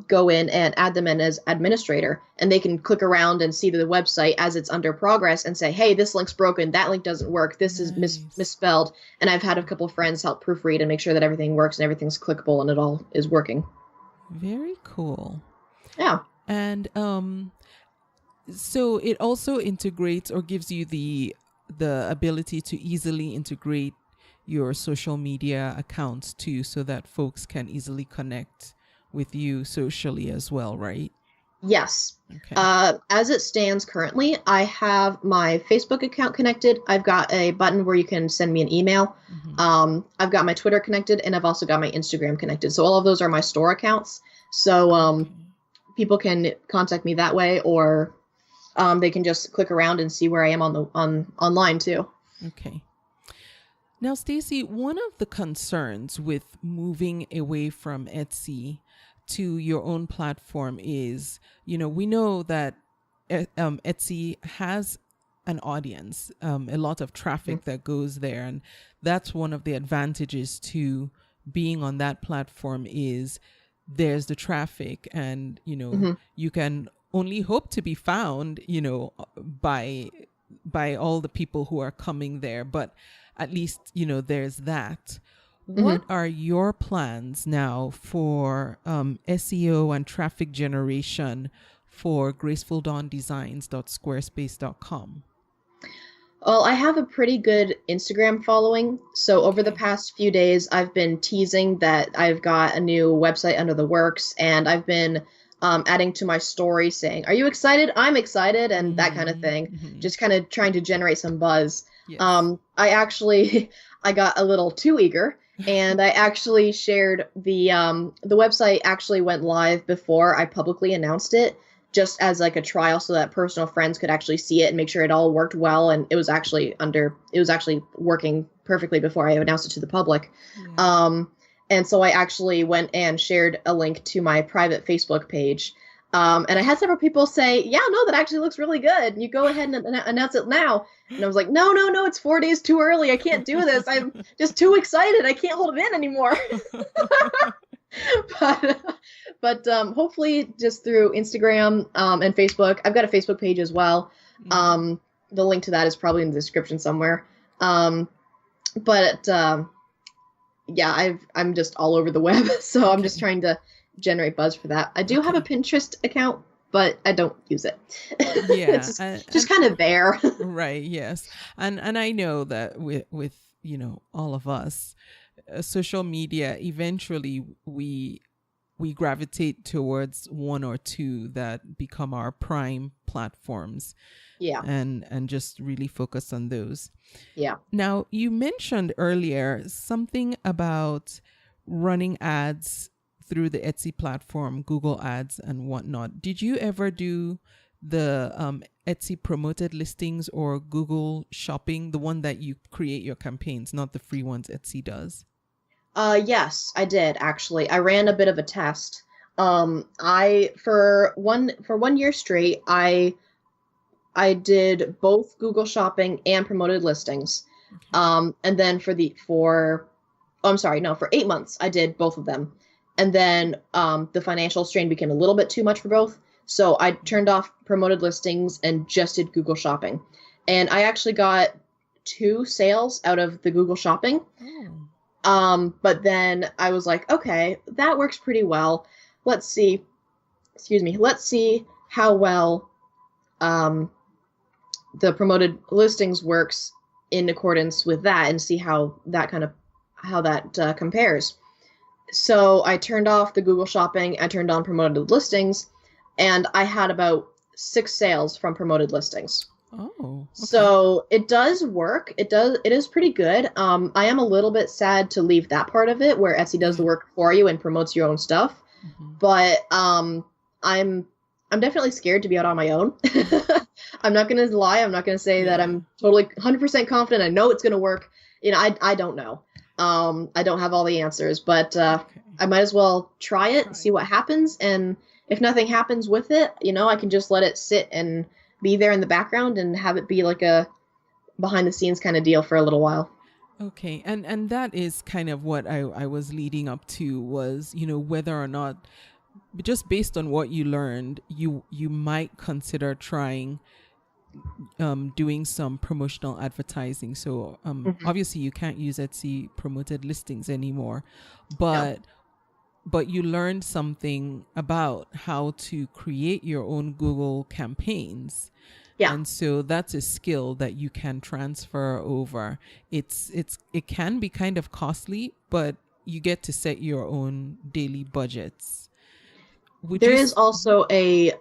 go in and add them in as administrator, and they can click around and see the website as it's under progress and say, hey, this link's broken, that link doesn't work, this is misspelled. And I've had a couple of friends help proofread and make sure that everything works and everything's clickable and it all is working. Very cool. Yeah. And so it also integrates or gives you the ability to easily integrate your social media accounts too, so that folks can easily connect with you socially as well, right? Yes. Okay. As it stands currently, I have my Facebook account connected. I've got a button where you can send me an email. I've got my Twitter connected, and I've also got my Instagram connected. So all of those are my store accounts. So people can contact me that way, or they can just click around and see where I am online too. Okay. Now, Stacey, one of the concerns with moving away from Etsy to your own platform is, we know that Etsy has an audience, a lot of traffic that goes there. And that's one of the advantages to being on that platform is there's the traffic, and, you can only hope to be found, by all the people who are coming there. But at least, there's that. What are your plans now for SEO and traffic generation for GracefulDawnDesigns.squarespace.com? Well, I have a pretty good Instagram following. So over the Okay. past few days, I've been teasing that I've got a new website under the works, and I've been adding to my story saying, "Are you excited? I'm excited," and that kind of Mm-hmm. thing. Mm-hmm. Just kind of trying to generate some buzz. Yes. I actually I got a little too eager, and I actually shared the website actually went live before I publicly announced it, just as like a trial so that personal friends could actually see it and make sure it all worked well, and it was actually working perfectly before I announced it to the public. Yeah. And so I actually went and shared a link to my private Facebook page. And I had several people say, "Yeah, no, that actually looks really good. You go ahead and announce it now." And I was like, "No, no, no, it's 4 days too early. I can't do this. I'm just too excited. I can't hold it in anymore." but hopefully just through Instagram and Facebook. I've got a Facebook page as well. Mm. The link to that is probably in the description somewhere. Um, but yeah, I'm just all over the web, so I'm just Okay. trying to generate buzz for that. I do have a Okay. Pinterest account, but I don't use it. Yeah. It's just And kind of there. right. Yes. And I know that with all of us, social media, eventually we gravitate towards one or two that become our prime platforms, Yeah, and just really focus on those. yeah. Now, you mentioned earlier something about running ads through the Etsy platform, Google Ads and whatnot. Did you ever do the Etsy promoted listings or Google Shopping, the one that you create your campaigns, not the free ones Etsy does? Yes, I did actually. I ran a bit of a test. I for 1 year straight, I did both Google Shopping and promoted listings. Okay. And then for oh, I'm sorry, no, for 8 months I did both of them. And then the financial strain became a little bit too much for both. So I turned off promoted listings and just did Google Shopping. And I actually got 2 sales out of the Google Shopping. Oh. But then I was like, okay, that works pretty well. Let's see, excuse me, let's see how well um, the promoted listings works in accordance with that and see how that compares. So I turned off the Google Shopping, I turned on promoted listings, and I had about 6 sales from promoted listings. Oh, okay. So it does work. It is pretty good. I am a little bit sad to leave that part of it where Etsy does the Yeah. work for you and promotes your own stuff. Hmm. But I'm definitely scared to be out on my own. I'm not gonna lie. I'm not gonna say that Yeah. I'm totally 100% confident. I know it's gonna work. I don't know. I don't have all the answers, but Okay. I might as well try it and Try see it. what happens. And if nothing happens with it, I can just let it sit and be there in the background and have it be like a behind the scenes kind of deal for a little while. Okay. And that is kind of what I was leading up to was, whether or not, just based on what you learned, you might consider trying doing some promotional advertising. So Hmm. obviously you can't use Etsy promoted listings anymore, No. but you learned something about how to create your own Google campaigns. Yeah. And so that's a skill that you can transfer over. It can be kind of costly, but you get to set your own daily budgets. Would There you is also a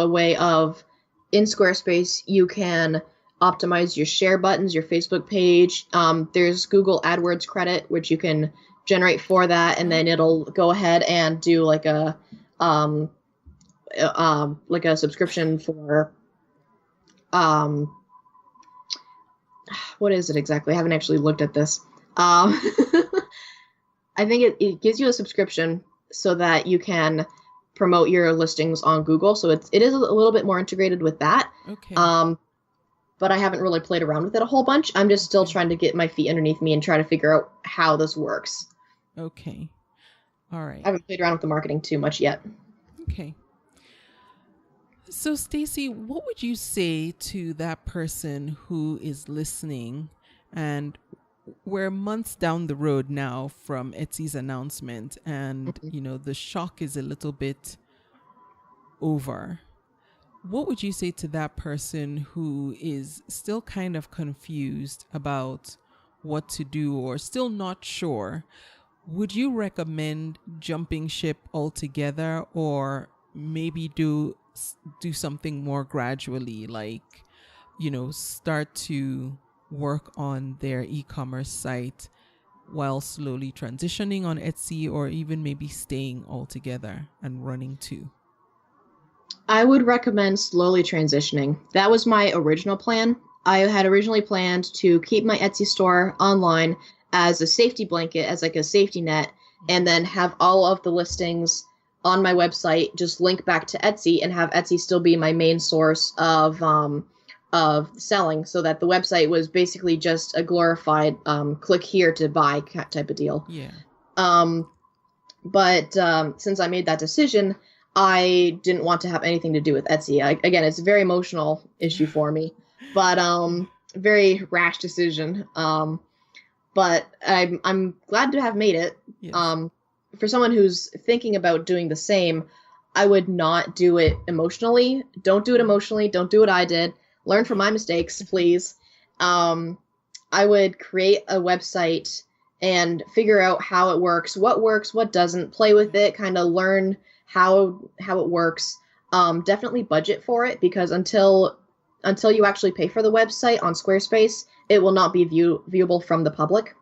way of in Squarespace you can optimize your share buttons, your Facebook page. There's Google AdWords credit which you can generate for that, and then oh, it'll go ahead and do um, like a subscription for um, what is it exactly? I haven't actually looked at this. Um, I think it gives you a subscription so that you can promote your listings on Google. So it is a little bit more integrated with that. okay. Um, but I haven't really played around with it a whole bunch. I'm just still Okay. trying to get my feet underneath me and try to figure out how this works. Okay. All I right. haven't played around with the marketing too much yet. Okay. So, Stacey, what would you say to that person who is listening and we're months down the road now from Etsy's announcement and, Mhm. the shock is a little bit over. what would you say to that person who is still kind of confused about what to do or still not sure? Would you recommend jumping ship altogether, or maybe do something more gradually, like, start to work on their e-commerce site while slowly transitioning on Etsy, or even maybe staying altogether and running two? I would recommend slowly transitioning. That was my original plan. I had originally planned to keep my Etsy store online as a safety blanket, as like a safety net, and then have all of the listings on my website just link back to Etsy, and have Etsy still be my main source of selling, so that the website was basically just a glorified click here to buy type of deal. Yeah. But since I made that decision, I didn't want to have anything to do with Etsy. Again, it's a very emotional issue for me, but very rash decision. But I'm glad to have made it. Yes. For someone who's thinking about doing the same, I would not do it emotionally. Don't do it emotionally. Don't do what I did. Learn from my mistakes, please. I would create a website and figure out how it works, what doesn't, play with it, kind of learn how it works. Definitely budget for it, because until you actually pay for the website on Squarespace, it will not be viewable from the public.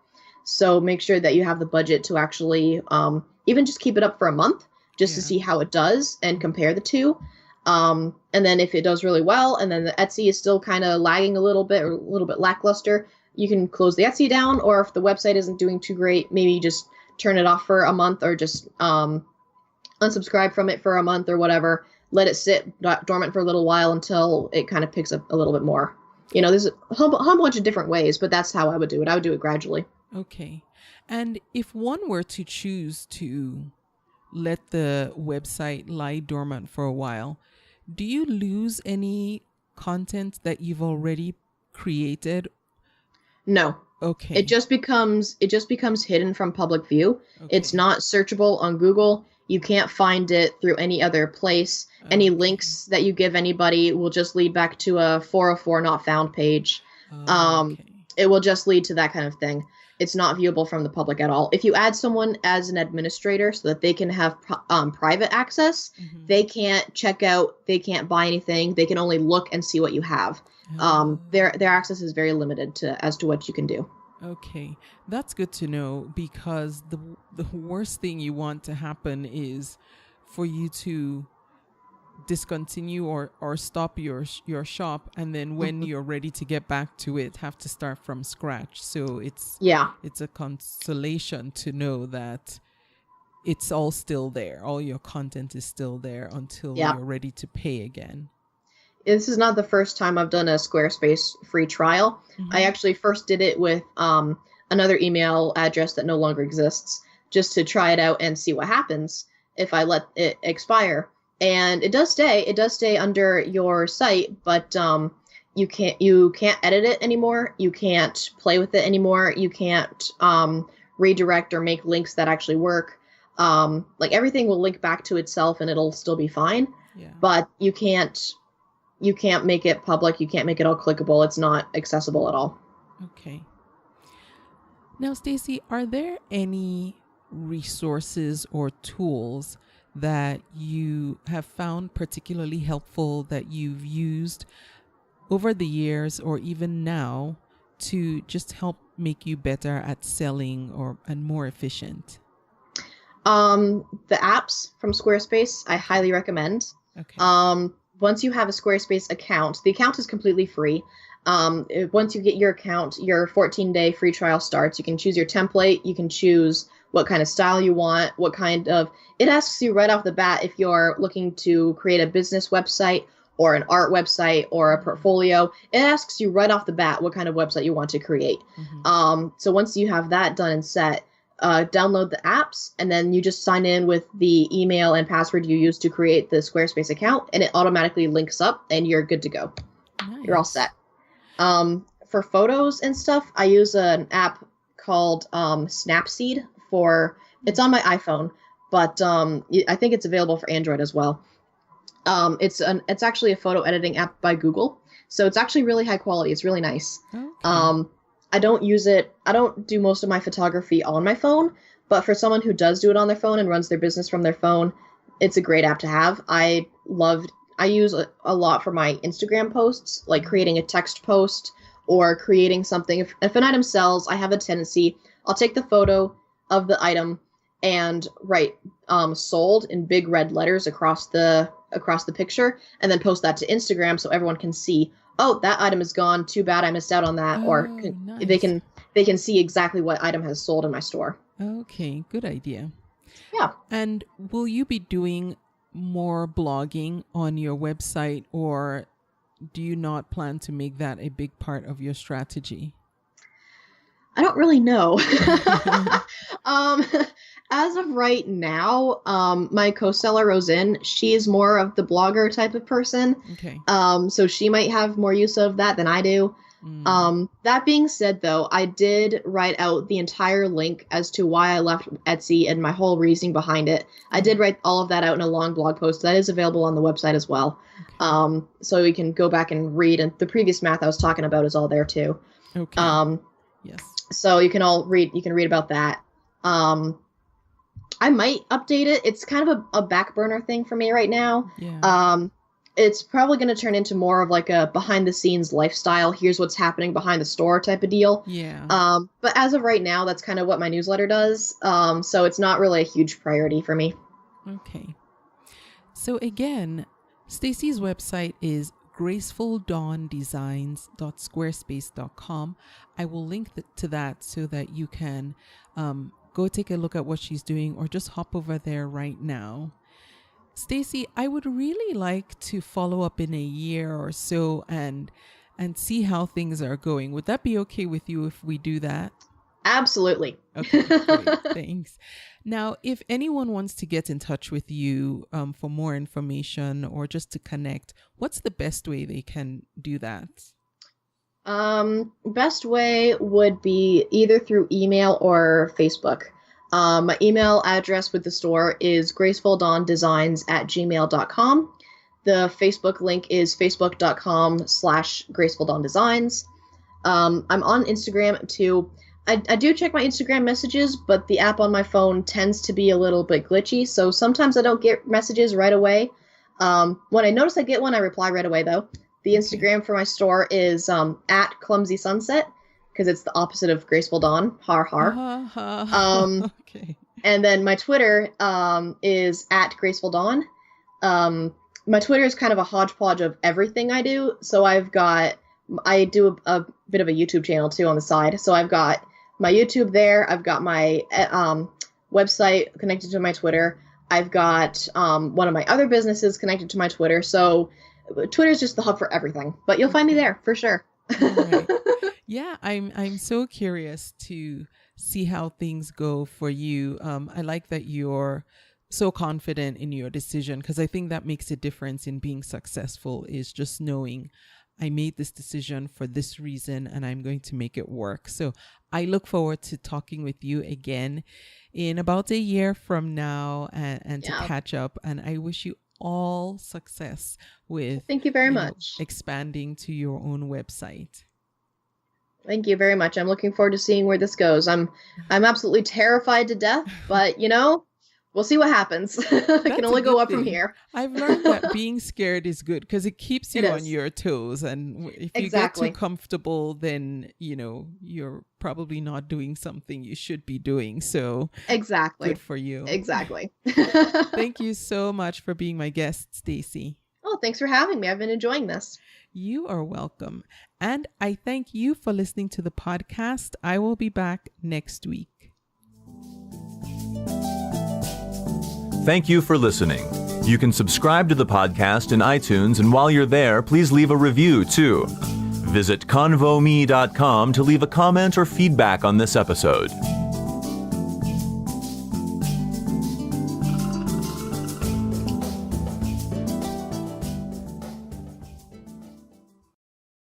So make sure that you have the budget to actually even just keep it up for a month just to see how it does and compare the two. And then if it does really well, and then the Etsy is still kind of lagging a little bit, or a little bit lackluster, you can close the Etsy down. Or if the website isn't doing too great, maybe just turn it off for a month, or just unsubscribe from it for a month or whatever. Let it sit dormant for a little while until it kind of picks up a little bit more. There's a whole bunch of different ways, but that's how I would do it. I would do it gradually. Okay. And if one were to choose to let the website lie dormant for a while, do you lose any content that you've already created? No. Okay. It just becomes hidden from public view. Okay. It's not searchable on Google. You can't find it through any other place. Any links that you give anybody will just lead back to a 404 not found page. Okay. It will just lead to that kind of thing. It's not viewable from the public at all. If you add someone as an administrator so that they can have private access, they can't check out, they can't buy anything. They can only look and see what you have. Their access is very limited as to what you can do. Okay, that's good to know, because the worst thing you want to happen is for you to discontinue or stop your shop, and then when you're ready to get back to it, have to start from scratch. So it's a consolation to know that it's all still there. All your content is still there until you're ready to pay again. This is not the first time I've done a Squarespace free trial. I actually first did it with another email address that no longer exists, just to try it out and see what happens if I let it expire. And it does stay under your site, but you can't edit it anymore. You can't play with it anymore. You can't redirect or make links that actually work. Like, everything will link back to itself and it'll still be fine. Yeah. But you can't make it public. You can't make it all clickable. It's not accessible at all. Okay. Now, Stacey, are there any resources or tools that you have found particularly helpful that you've used over the years or even now to just help make you better at selling and more efficient? The apps from Squarespace, I highly recommend. Okay. Once you have a Squarespace account, the account is completely free. Once you get your account, your 14-day free trial starts. You can choose your template. You can choose what kind of style you want, it asks you right off the bat if you're looking to create a business website or an art website or a portfolio. It asks you right off the bat what kind of website you want to create. So once you have that done and set, download the apps, and then you just sign in with the email and password you use to create the Squarespace account, and it automatically links up and you're good to go. Nice. You're all set. For photos and stuff, I use an app called Snapseed. It's on my iPhone, but I think it's available for Android as well. It's actually a photo editing app by Google. So it's actually really high quality. It's really nice. Okay. I don't use it. I don't do most of my photography on my phone, but for someone who does do it on their phone and runs their business from their phone, it's a great app to have. I use a lot for my Instagram posts, like creating a text post or creating something. If an item sells, I have a tendency, I'll take the photo of the item and write sold in big red letters across the picture, and then post that to Instagram so everyone can see, oh, that item is gone. Too bad I missed out on that. Nice. They can see exactly what item has sold in my store. Okay, good idea. Yeah. And will you be doing more blogging on your website, or do you not plan to make that a big part of your strategy? I don't really know. As of right now, my co-seller Rosin, she's more of the blogger type of person. Okay. So she might have more use of that than I do. That being said, though, I did write out the entire link as to why I left Etsy and my whole reasoning behind it. I did write all of that out in a long blog post that is available on the website as well. Okay. So we can go back and read, and the previous math I was talking about is all there too. Okay. Yes. So you can read about that. I might update it. It's kind of a back burner thing for me right now. Yeah. It's probably going to turn into more of like a behind the scenes lifestyle. Here's what's happening behind the store type of deal. Yeah. But as of right now, that's kind of what my newsletter does. So it's not really a huge priority for me. Okay. So again, Stacey's website is GracefulDawnDesigns.squarespace.com. I will link to that so that you can go take a look at what she's doing, or just hop over there right now. Stacey, I would really like to follow up in a year or so and see how things are going. Would that be okay with you if we do that? Absolutely. Okay, great. Thanks. Now, if anyone wants to get in touch with you for more information or just to connect, what's the best way they can do that? Best way would be either through email or Facebook. My email address with the store is GracefulDawnDesigns@gmail.com. The Facebook link is facebook.com/GracefulDawnDesigns. I'm on Instagram too. I do check my Instagram messages, but the app on my phone tends to be a little bit glitchy, so sometimes I don't get messages right away. When I notice I get one, I reply right away, though. The Instagram for my store is at Clumsy Sunset, because it's the opposite of Graceful Dawn. Har har. Okay. And then my Twitter is at Graceful Dawn. My Twitter is kind of a hodgepodge of everything I do. So I do a bit of a YouTube channel too on the side. So I've got my YouTube there. I've got my website connected to my Twitter. I've got one of my other businesses connected to my Twitter. So Twitter is just the hub for everything. But you'll find me there for sure. Right. Yeah, I'm so curious to see how things go for you. I like that you're so confident in your decision, because I think that makes a difference in being successful, is just knowing I made this decision for this reason and I'm going to make it work. So I look forward to talking with you again in about a year from now and to catch up. And I wish you all success with Thank you very much. Expanding to your own website. Thank you very much. I'm looking forward to seeing where this goes. I'm absolutely terrified to death, but we'll see what happens. I can only go up from here. I've learned that being scared is good because it keeps you on your toes. And if you get too comfortable, then, you're probably not doing something you should be doing. So good for you. Exactly. Thank you so much for being my guest, Stacey. Oh, thanks for having me. I've been enjoying this. You are welcome. And I thank you for listening to the podcast. I will be back next week. Thank you for listening. You can subscribe to the podcast in iTunes, and while you're there, please leave a review too. Visit convome.com to leave a comment or feedback on this episode.